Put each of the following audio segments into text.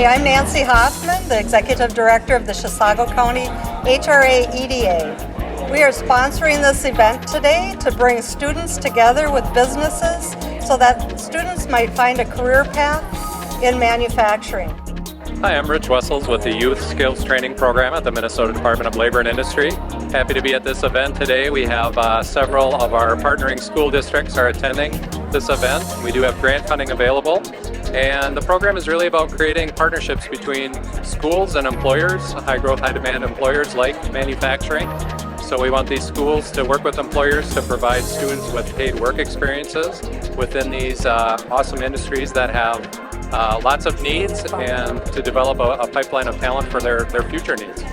I'm Nancy Hoffman, the Executive Director of the Chisago County HRA EDA. We are sponsoring this event today to bring students together with businesses so that students might find a career path in manufacturing. Hi, I'm Rich Wessels with the Youth Skills Training Program at the Minnesota Department of Labor and Industry. Happy to be at this event today. We have several of our partnering school districts are attending this event. We do have grant funding available, and the program is really about creating partnerships between schools and employers, high growth, high demand employers like manufacturing. So we want these schools to work with employers to provide students with paid work experiences within these awesome industries that have lots of needs, and to develop a pipeline of talent for their future needs.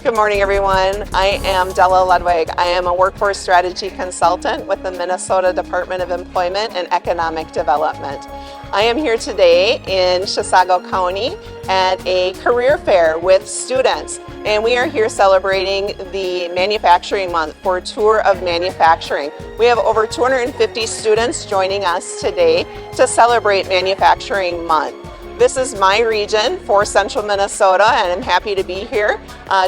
Good morning, everyone. I am Della Ludwig. I am a workforce strategy consultant with the Minnesota Department of Employment and Economic Development. I am here today in Chisago County at a career fair with students, and we are here celebrating the Manufacturing Month for a tour of manufacturing. We have over 250 students joining us today to celebrate Manufacturing Month. This is my region for Central Minnesota, and I'm happy to be here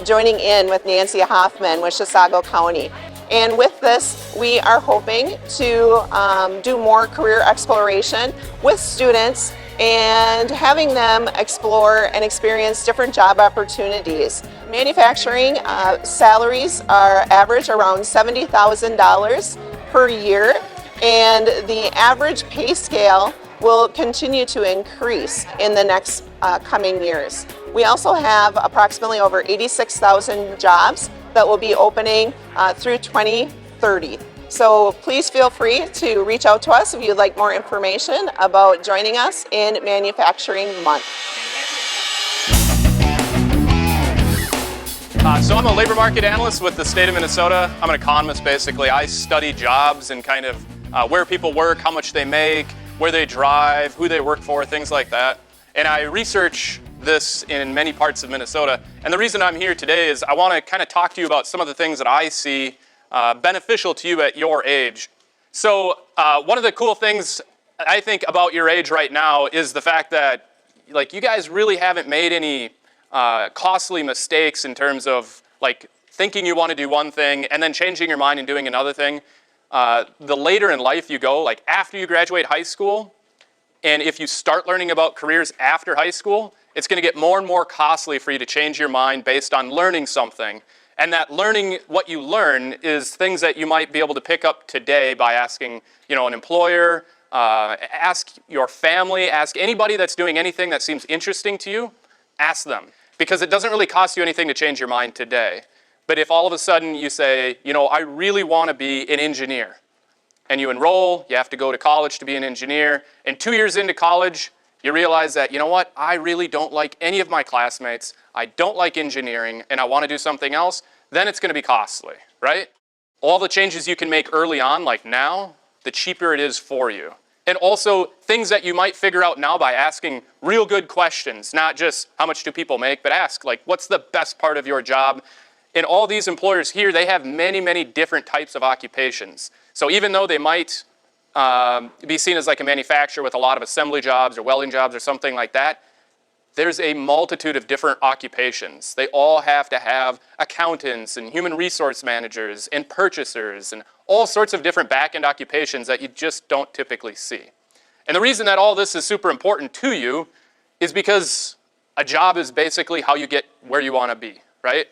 joining in with Nancy Hoffman with Chisago County. And with this, we are hoping to do more career exploration with students and having them explore and experience different job opportunities. Manufacturing salaries are average around $70,000 per year, and the average pay scale will continue to increase in the next coming years. We also have approximately over 86,000 jobs that will be opening through 2030. So please feel free to reach out to us if you'd like more information about joining us in Manufacturing Month. So I'm a labor market analyst with the state of Minnesota. I'm an economist, basically. I study jobs and kind of where people work, how much they make, where they drive, who they work for, things like that. And I research this in many parts of Minnesota. And the reason I'm here today is I want to kind of talk to you about some of the things that I see beneficial to you at your age. So one of the cool things I think about your age right now is the fact that you guys really haven't made any costly mistakes in terms of thinking you want to do one thing and then changing your mind and doing another thing. The later in life you go, after you graduate high school, and if you start learning about careers after high school, it's going to get more and more costly for you to change your mind based on learning something. And that learning, what you learn, is things that you might be able to pick up today by asking, an employer, ask your family, ask anybody that's doing anything that seems interesting to you, ask them. Because it doesn't really cost you anything to change your mind today. But if all of a sudden you say, I really want to be an engineer, and you enroll, you have to go to college to be an engineer, and 2 years into college, you realize that, I really don't like any of my classmates, I don't like engineering, and I want to do something else, then it's going to be costly, right? All the changes you can make early on, like now, the cheaper it is for you. And also things that you might figure out now by asking real good questions, not just how much do people make, but ask, what's the best part of your job? And all these employers here, they have many, many different types of occupations. So even though they might be seen as a manufacturer with a lot of assembly jobs or welding jobs or something like that, there's a multitude of different occupations. They all have to have accountants and human resource managers and purchasers and all sorts of different back-end occupations that you just don't typically see. And the reason that all this is super important to you is because a job is basically how you get where you want to be, right?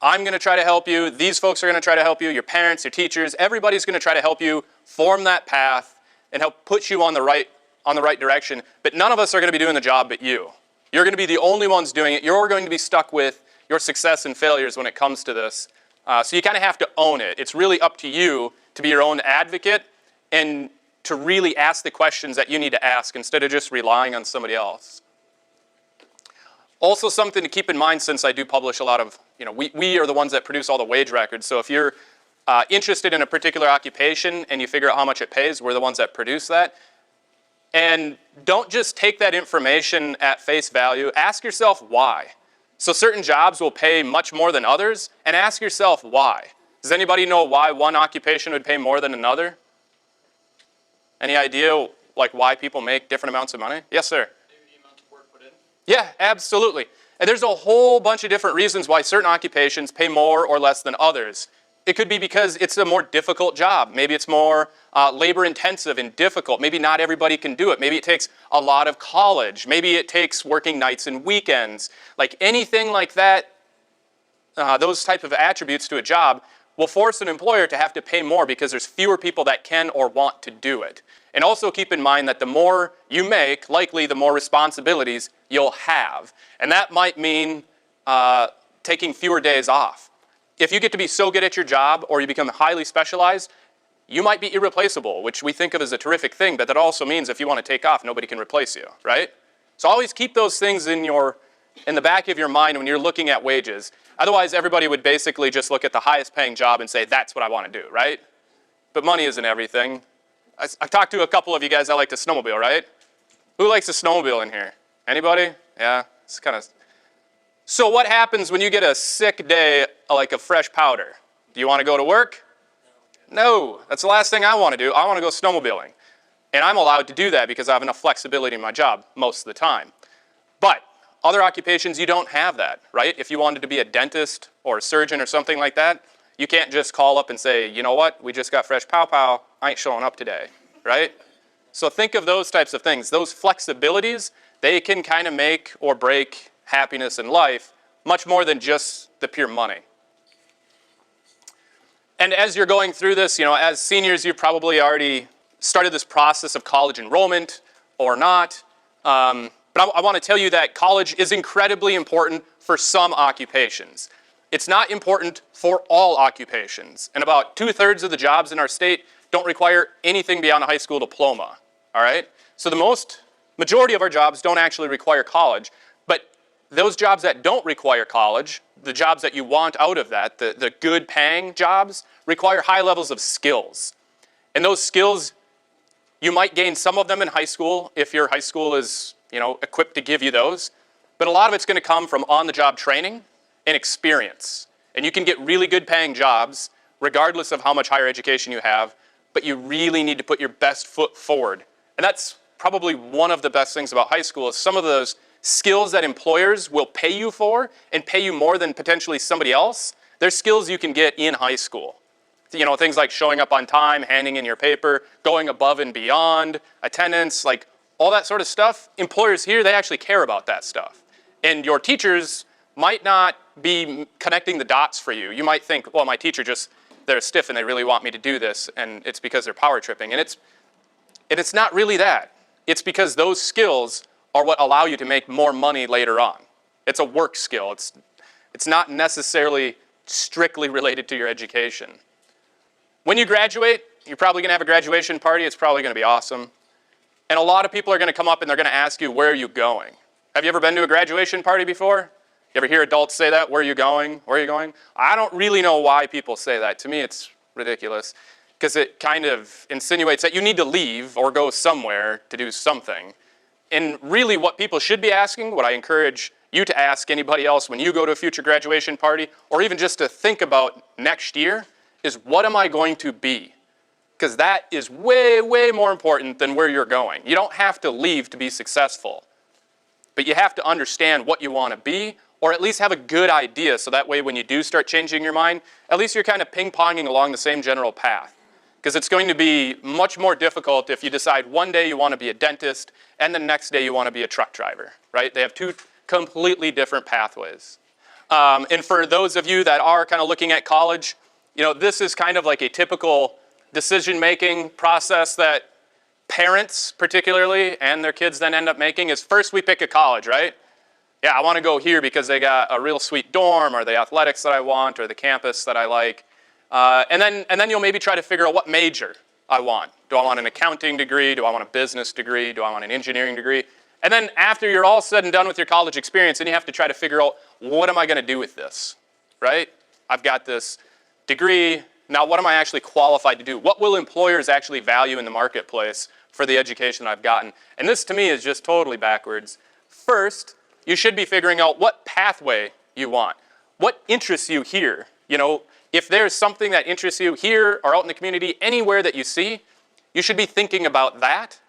I'm going to try to help you, these folks are going to try to help you, your parents, your teachers, everybody's going to try to help you form that path and help put you on the right direction, but none of us are going to be doing the job but you. You're going to be the only ones doing it. You're going to be stuck with your success and failures when it comes to this. So you kind of have to own it. It's really up to you to be your own advocate and to really ask the questions that you need to ask instead of just relying on somebody else. Also something to keep in mind, since I do publish a lot of, we are the ones that produce all the wage records. So if you're interested in a particular occupation and you figure out how much it pays, we're the ones that produce that. And don't just take that information at face value. Ask yourself why. So certain jobs will pay much more than others, and ask yourself why. Does anybody know why one occupation would pay more than another? Any idea why people make different amounts of money? Yes, sir. Maybe Yeah, absolutely. And there's a whole bunch of different reasons why certain occupations pay more or less than others. It could be because it's a more difficult job. Maybe it's more labor intensive and difficult. Maybe not everybody can do it. Maybe it takes a lot of college. Maybe it takes working nights and weekends. Like anything like that, those type of attributes to a job will force an employer to have to pay more because there's fewer people that can or want to do it. And also keep in mind that the more you make, likely the more responsibilities you'll have. And that might mean taking fewer days off. If you get to be so good at your job or you become highly specialized, you might be irreplaceable, which we think of as a terrific thing, but that also means if you want to take off, nobody can replace you, right? So always keep those things in the back of your mind when you're looking at wages. Otherwise, everybody would basically just look at the highest paying job and say, that's what I want to do, right? But money isn't everything. I've talked to a couple of you guys that like to snowmobile, right? Who likes to snowmobile in here? Anybody? Yeah, it's kind of... So what happens when you get a sick day like a fresh powder? Do you want to go to work? No, that's the last thing I want to do. I want to go snowmobiling. And I'm allowed to do that because I have enough flexibility in my job most of the time. But other occupations, you don't have that, right? If you wanted to be a dentist or a surgeon or something like that, you can't just call up and say, you know what, we just got fresh pow-pow, I ain't showing up today, right? So think of those types of things. Those flexibilities, they can kind of make or break happiness in life much more than just the pure money. And as you're going through this, as seniors, you've probably already started this process of college enrollment or not. But I want to tell you that college is incredibly important for some occupations. It's not important for all occupations. And about 2/3 of the jobs in our state don't require anything beyond a high school diploma, all right? So the majority of our jobs don't actually require college. But those jobs that don't require college, the jobs that you want out of that, the good paying jobs, require high levels of skills. And those skills, you might gain some of them in high school if your high school is equipped to give you those. But a lot of it's going to come from on-the-job training and experience. And you can get really good paying jobs regardless of how much higher education you have, but you really need to put your best foot forward. And that's probably one of the best things about high school is some of those skills that employers will pay you for and pay you more than potentially somebody else. There's skills you can get in high school. Things like showing up on time, handing in your paper, going above and beyond, attendance, like all that sort of stuff. Employers here, they actually care about that stuff. And your teachers might not be connecting the dots for you. You might think, well, my teacher they're stiff and they really want me to do this, and it's because they're power tripping. And it's not really that. It's because those skills are what allow you to make more money later on. It's a work skill. It's not necessarily strictly related to your education. When you graduate, you're probably going to have a graduation party. It's probably going to be awesome. And a lot of people are going to come up and they're going to ask you, where are you going? Have you ever been to a graduation party before? You ever hear adults say that? Where are you going? Where are you going? I don't really know why people say that. To me, it's ridiculous because it kind of insinuates that you need to leave or go somewhere to do something. And really what people should be asking, what I encourage you to ask anybody else when you go to a future graduation party, or even just to think about next year, is what am I going to be? Because that is way, way more important than where you're going. You don't have to leave to be successful, but you have to understand what you want to be, or at least have a good idea, so that way when you do start changing your mind, at least you're kind of ping-ponging along the same general path. Because it's going to be much more difficult if you decide one day you want to be a dentist and the next day you want to be a truck driver, right? They have two completely different pathways. And for those of you that are kind of looking at college, this is kind of like a typical decision-making process that parents particularly and their kids then end up making is first we pick a college, right? Yeah, I want to go here because they got a real sweet dorm or the athletics that I want or the campus that I like. And then you'll maybe try to figure out what major I want. Do I want an accounting degree? Do I want a business degree? Do I want an engineering degree? And then after you're all said and done with your college experience, then you have to try to figure out, what am I going to do with this, right? I've got this degree. Now what am I actually qualified to do? What will employers actually value in the marketplace for the education I've gotten? And this to me is just totally backwards. First, you should be figuring out what pathway you want. What interests you here? If there's something that interests you here or out in the community, anywhere that you see, you should be thinking about that.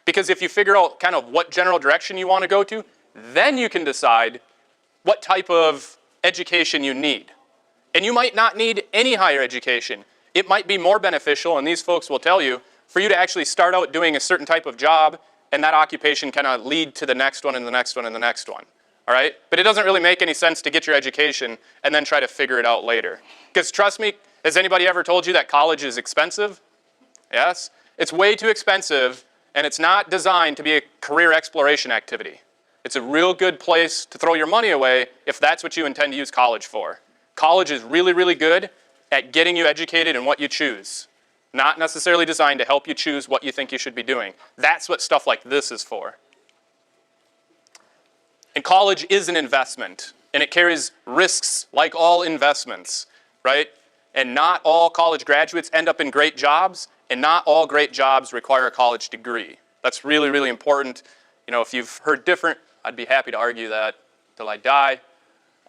Because if you figure out kind of what general direction you want to go to, Then you can decide what type of education you need. And you might not need any higher education. It might be more beneficial, and these folks will tell you, for you to actually start out doing a certain type of job, and that occupation kind of lead to the next one and the next one and the next one. All right? But it doesn't really make any sense to get your education and then try to figure it out later. Because trust me, has anybody ever told you that college is expensive? Yes? It's way too expensive, and it's not designed to be a career exploration activity. It's a real good place to throw your money away if that's what you intend to use college for. College is really, really good at getting you educated in what you choose. Not necessarily designed to help you choose what you think you should be doing. That's what stuff like this is for. And college is an investment, and it carries risks like all investments, right? And not all college graduates end up in great jobs, and not all great jobs require a college degree. That's really, really important. You know, if you've heard different, I'd be happy to argue that till I die.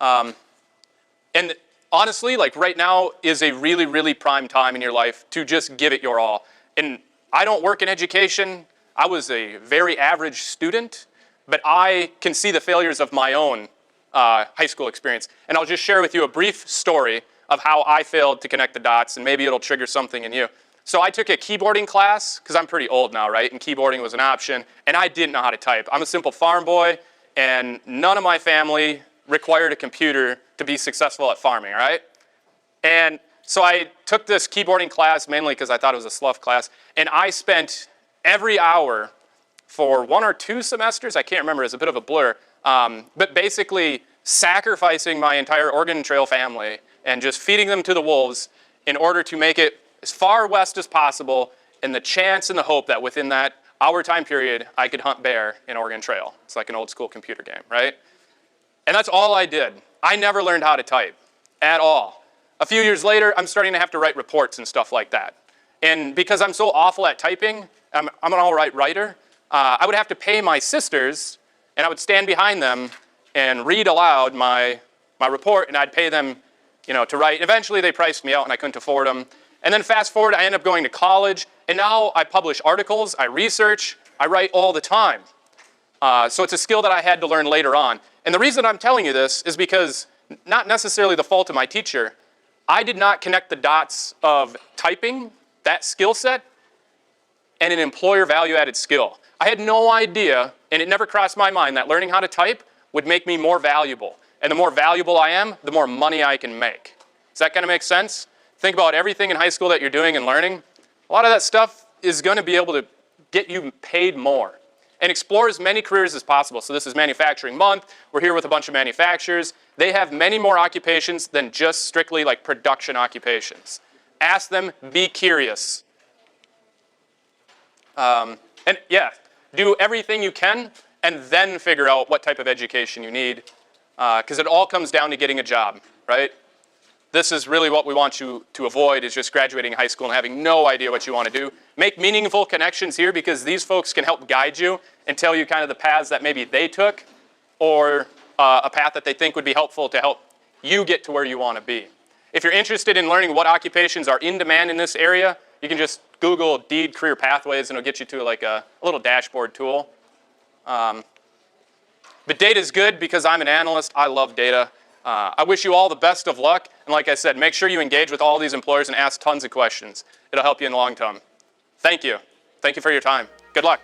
And honestly, like right now is a really, really prime time in your life to just give it your all. And I don't work in education. I was a very average student, but I can see the failures of my own high school experience. And I'll just share with you a brief story of how I failed to connect the dots, and maybe it'll trigger something in you. So I took a keyboarding class, because I'm pretty old now, right? And keyboarding was an option, and I didn't know how to type. I'm a simple farm boy, and none of my family required a computer to be successful at farming, right? And so I took this keyboarding class mainly because I thought it was a slough class, and I spent every hour for 1 or 2 semesters, I can't remember, it's a bit of a blur, but basically sacrificing my entire Oregon Trail family and just feeding them to the wolves in order to make it as far west as possible, and the chance and the hope that within that hour time period, I could hunt bear in Oregon Trail. It's like an old school computer game, right? And that's all I did. I never learned how to type at all. A few years later, I'm starting to have to write reports and stuff like that. And because I'm so awful at typing, I'm an all right writer, I would have to pay my sisters, and I would stand behind them and read aloud my report, and I'd pay them, you know, to write. Eventually, they priced me out, and I couldn't afford them. And then fast forward, I end up going to college, and now I publish articles, I research, I write all the time. So it's a skill that I had to learn later on. And the reason I'm telling you this is because, not necessarily the fault of my teacher, I did not connect the dots of typing, that skill set, and an employer value-added skill. I had no idea, and it never crossed my mind, that learning how to type would make me more valuable. And the more valuable I am, the more money I can make. Does that kind of make sense? Think about everything in high school that you're doing and learning. A lot of that stuff is going to be able to get you paid more. And explore as many careers as possible. So this is Manufacturing Month. We're here with a bunch of manufacturers. They have many more occupations than just strictly like production occupations. Ask them, be curious. And yeah, do everything you can and then figure out what type of education you need. Because it all comes down to getting a job, right? This is really what we want you to avoid, is just graduating high school and having no idea what you want to do. Make meaningful connections here, because these folks can help guide you and tell you kind of the paths that maybe they took, or a path that they think would be helpful to help you get to where you want to be. If you're interested in learning what occupations are in demand in this area, you can just Google DEED career pathways, and it'll get you to like a little dashboard tool. But data is good because I'm an analyst. I love data. I wish you all the best of luck. And like I said, make sure you engage with all these employers and ask tons of questions. It'll help you in the long term. Thank you. Thank you for your time. Good luck.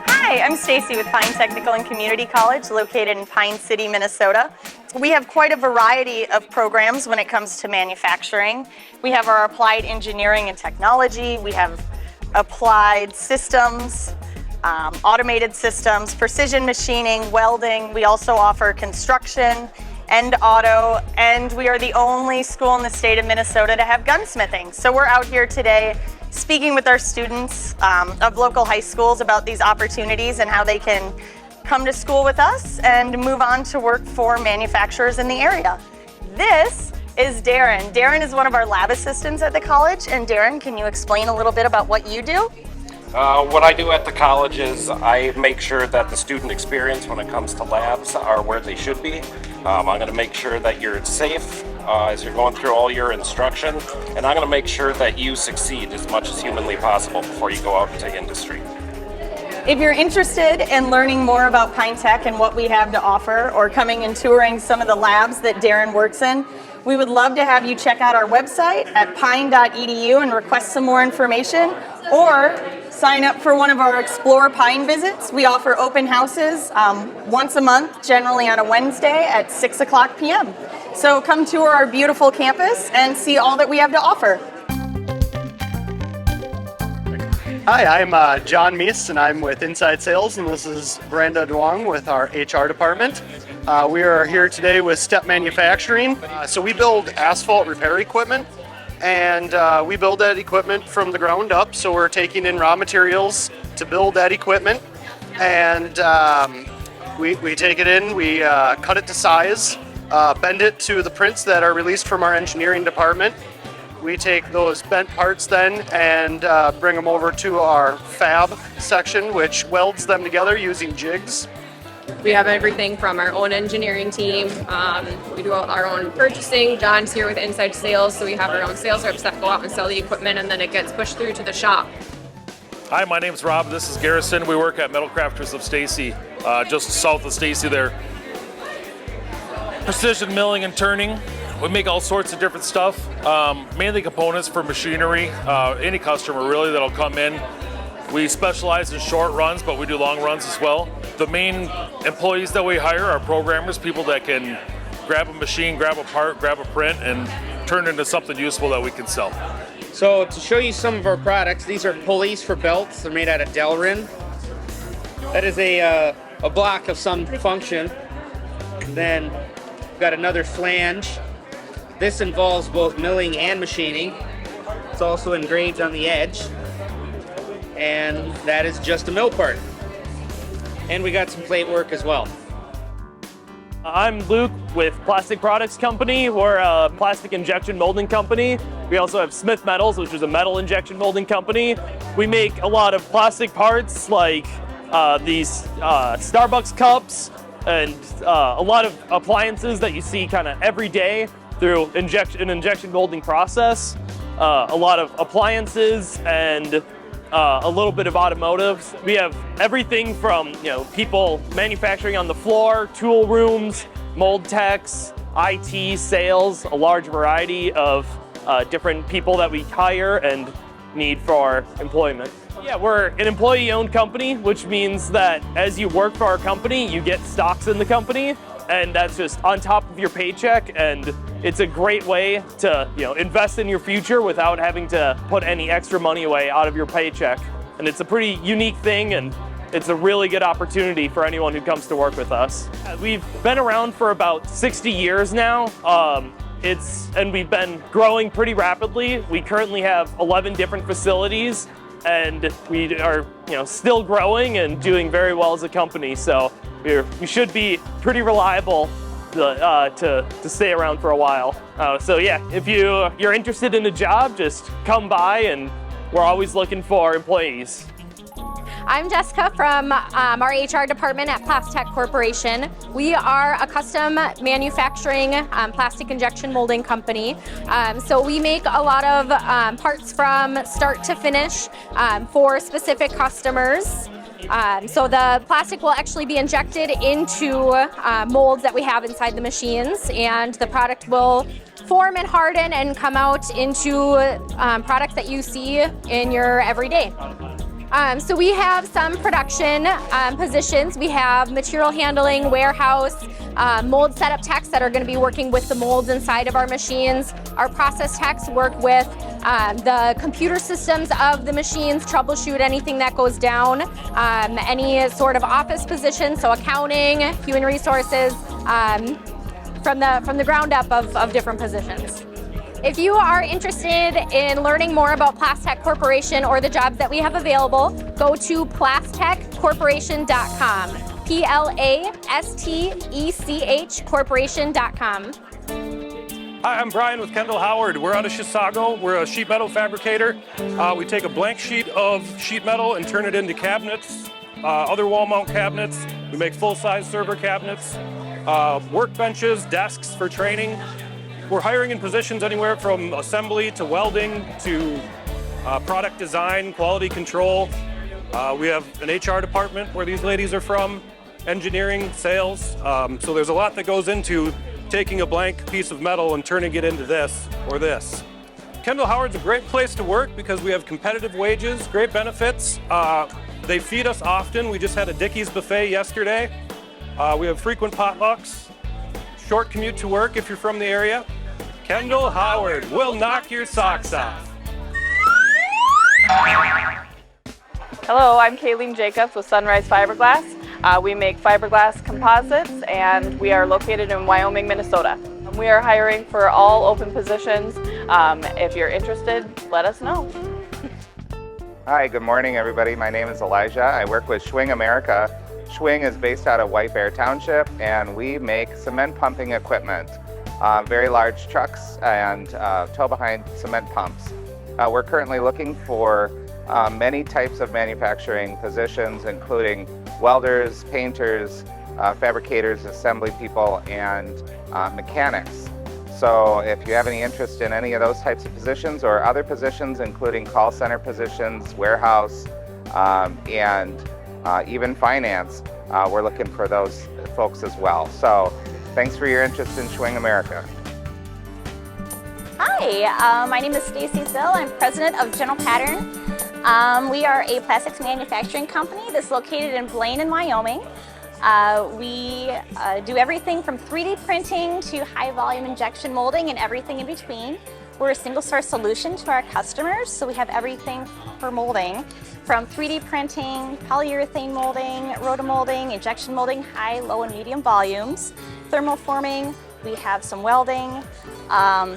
Hi, I'm Stacy with Pine Technical and Community College, located in Pine City, Minnesota. We have quite a variety of programs when it comes to manufacturing. We have our applied engineering and technology. We have applied systems, automated systems, precision machining, welding. We also offer construction and auto, and we are the only school in the state of Minnesota to have gunsmithing. So we're out here today speaking with our students of local high schools about these opportunities and how they can come to school with us and move on to work for manufacturers in the area. This is Darren. Darren is one of our lab assistants at the college. And Darren, can you explain a little bit about what you do? What I do at the college is I make sure that the student experience when it comes to labs are where they should be. I'm going to make sure that you're safe as you're going through all your instruction, and I'm going to make sure that you succeed as much as humanly possible before you go out into industry. If you're interested in learning more about Pine Tech and what we have to offer, or coming and touring some of the labs that Darren works in, we would love to have you check out our website at pine.edu and request some more information, or sign up for one of our Explore Pine visits. We offer open houses once a month, generally on a Wednesday at 6 o'clock p.m. So come tour our beautiful campus and see all that we have to offer. Hi, I'm John Meese, and I'm with Inside Sales, and this is Brenda Duong with our HR department. We are here today with Step Manufacturing. So we build asphalt repair equipment, and we build that equipment from the ground up. So we're taking in raw materials to build that equipment, and we take it in, we cut it to size, bend it to the prints that are released from our engineering department. We take those bent parts then and bring them over to our fab section, which welds them together using jigs. We have everything from our own engineering team. We do our own purchasing. John's here with Inside Sales, so we have our own sales reps that go out and sell the equipment, and then it gets pushed through to the shop. Hi, my name's Rob. This is Garrison. We work at Metal Crafters of Stacy, just south of Stacy there. Precision milling and turning. We make all sorts of different stuff, mainly components for machinery. Any customer really that'll come in. We specialize in short runs, but we do long runs as well. The main employees that we hire are programmers, people that can grab a machine, grab a part, grab a print, and turn it into something useful that we can sell. So to show you some of our products, these are pulleys for belts. They're made out of Delrin. That is a block of some function. Then we've got another flange. This involves both milling and machining. It's also engraved on the edge. And that is just a mill part. And we got some plate work as well. I'm Luke with Plastic Products Company. We're a plastic injection molding company. We also have Smith Metals, which is a metal injection molding company. We make a lot of plastic parts like these Starbucks cups and a lot of appliances that you see kind of every day through an injection molding process. A lot of appliances and a little bit of automotive. We have everything from people manufacturing on the floor, tool rooms, mold techs, IT, sales, a large variety of different people that we hire and need for our employment. Yeah, we're an employee-owned company, which means that as you work for our company, you get stocks in the company, and that's just on top of your paycheck, and it's a great way to invest in your future without having to put any extra money away out of your paycheck. And it's a pretty unique thing, and it's a really good opportunity for anyone who comes to work with us. We've been around for about 60 years now. And we've been growing pretty rapidly. We currently have 11 different facilities, and we are still growing and doing very well as a company. So we should be pretty reliable to stay around for a while. So yeah, if you're interested in a job, just come by, and we're always looking for employees. I'm Jessica from our HR department at Plastech Corporation. We are a custom manufacturing plastic injection molding company. So we make a lot of parts from start to finish for specific customers. So the plastic will actually be injected into molds that we have inside the machines, and the product will form and harden and come out into products that you see in your everyday. So we have some production positions. We have material handling, warehouse, mold setup techs that are going to be working with the molds inside of our machines. Our process techs work with the computer systems of the machines, troubleshoot anything that goes down, any sort of office position, so accounting, human resources, from the ground up of different positions. If you are interested in learning more about Plastech Corporation or the jobs that we have available, go to plastechcorporation.com. PLASTECH corporation.com. Hi, I'm Brian with Kendall Howard. We're out of Chisago. We're a sheet metal fabricator. We take a blank sheet of sheet metal and turn it into cabinets, other wall mount cabinets. We make full-size server cabinets, workbenches, desks for training. We're hiring in positions anywhere from assembly to welding to product design, quality control. We have an HR department where these ladies are from, engineering, sales. So there's a lot that goes into taking a blank piece of metal and turning it into this or this. Kendall Howard's a great place to work because we have competitive wages, great benefits. They feed us often. We just had a Dickey's buffet yesterday. We have frequent potlucks, short commute to work if you're from the area. Kendall Howard will knock your socks off. Hello, I'm Kayleen Jacobs with Sunrise Fiberglass. We make fiberglass composites and we are located in Wyoming, Minnesota. We are hiring for all open positions. If you're interested, let us know. Hi, good morning everybody. My name is Elijah. I work with Schwing America. Schwing is based out of White Bear Township and we make cement pumping equipment. Very large trucks and tow-behind cement pumps. We're currently looking for many types of manufacturing positions, including welders, painters, fabricators, assembly people, and mechanics. So if you have any interest in any of those types of positions or other positions, including call center positions, warehouse, and even finance, we're looking for those folks as well. So thanks for your interest in Schwing America. Hi, my name is Stacy Sill. I'm president of General Pattern. We are a plastics manufacturing company that's located in Blaine in Wyoming. We do everything from 3D printing to high volume injection molding and everything in between. We're a single source solution to our customers, so we have everything for molding from 3D printing, polyurethane molding, rotomolding, injection molding, high, low, and medium volumes, thermoforming. We have some welding,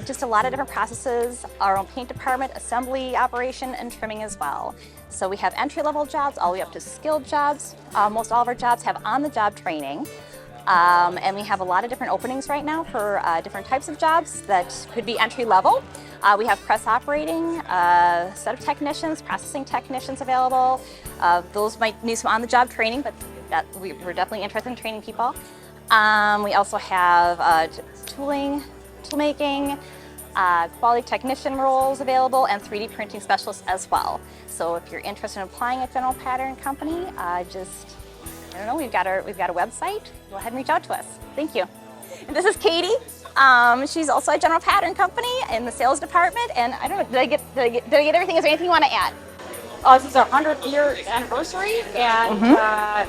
just a lot of different processes, our own paint department, assembly operation, and trimming as well. So we have entry-level jobs all the way up to skilled jobs. Most all of our jobs have on-the-job training. And we have a lot of different openings right now for different types of jobs that could be entry-level. We have press operating, set of technicians, processing technicians available. Those might need some on-the-job training, but we're definitely interested in training people. We also have tooling, tool making, quality technician roles available, and 3D printing specialists as well. So if you're interested in applying at General Pattern Company, I don't know, we've got a website. Go ahead and reach out to us. Thank you. And this is Katie. She's also at General Pattern Company in the sales department. And I don't know, did I get everything? Is there anything you want to add? This is our 100th year anniversary, and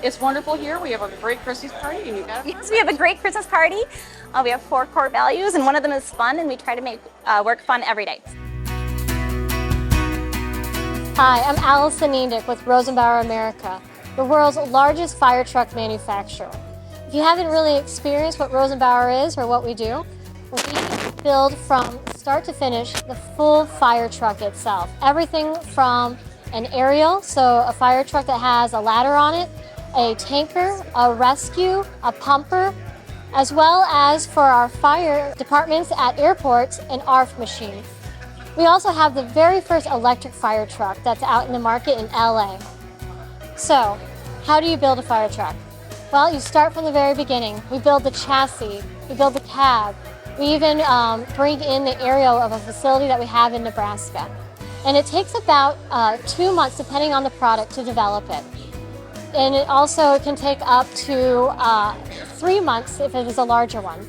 it's wonderful here. We have a great Christmas party, and you guys. Yes, we have a great Christmas party. We have 4 core values, and one of them is fun, and we try to make work fun every day. Hi, I'm Allison Niedick with Rosenbauer America, the world's largest fire truck manufacturer. If you haven't really experienced what Rosenbauer is or what we do, we build from start to finish the full fire truck itself. Everything from an aerial, so a fire truck that has a ladder on it, a tanker, a rescue, a pumper, as well as for our fire departments at airports, an ARF machine. We also have the very first electric fire truck that's out in the market in LA. So, how do you build a fire truck? Well, you start from the very beginning. We build the chassis, we build the cab, we even bring in the aerial of a facility that we have in Nebraska. And it takes about 2 months, depending on the product, to develop it. And it also can take up to 3 months if it is a larger one.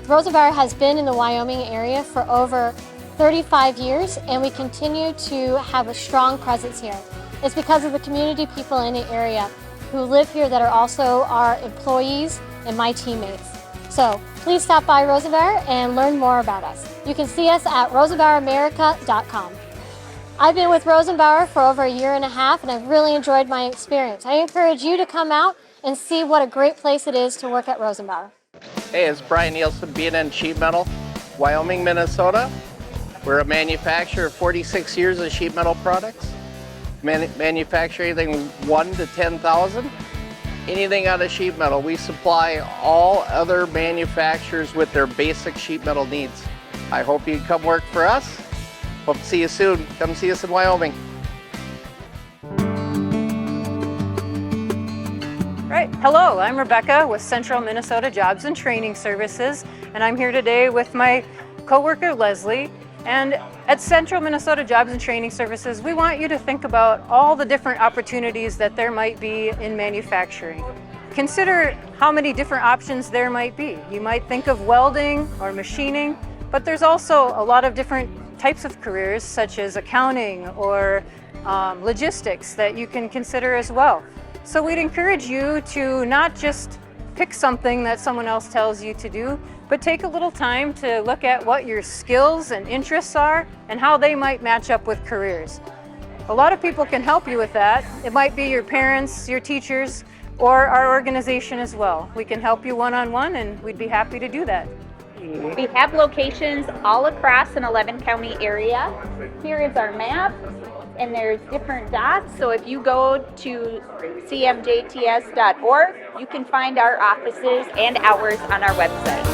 Rosenbauer has been in the Wyoming area for over 35 years, and we continue to have a strong presence here. It's because of the community people in the area who live here that are also our employees and my teammates. So please stop by Rosenbauer and learn more about us. You can see us at rosenbaueramerica.com. I've been with Rosenbauer for over 1.5 years, and I've really enjoyed my experience. I encourage you to come out and see what a great place it is to work at Rosenbauer. Hey, it's Brian Nielsen, B&N Sheet Metal, Wyoming, Minnesota. We're a manufacturer of 46 years of sheet metal products. Manufacture anything 1 to 10,000. anything out of sheet metal. We supply all other manufacturers with their basic sheet metal needs. I hope you come work for us. Hope to see you soon. Come see us in Wyoming. Right. Hello, I'm Rebecca with Central Minnesota Jobs and Training Services, and I'm here today with my coworker Leslie. And at Central Minnesota Jobs and Training Services, we want you to think about all the different opportunities that there might be in manufacturing. Consider how many different options there might be. You might think of welding or machining, but there's also a lot of different types of careers such as accounting or logistics that you can consider as well. So we'd encourage you to not just pick something that someone else tells you to do, but take a little time to look at what your skills and interests are and how they might match up with careers. A lot of people can help you with that. It might be your parents, your teachers, or our organization as well. We can help you one-on-one, and we'd be happy to do that. We have locations all across an 11-county area. Here is our map, and there's different dots. So if you go to cmjts.org, you can find our offices and hours on our website.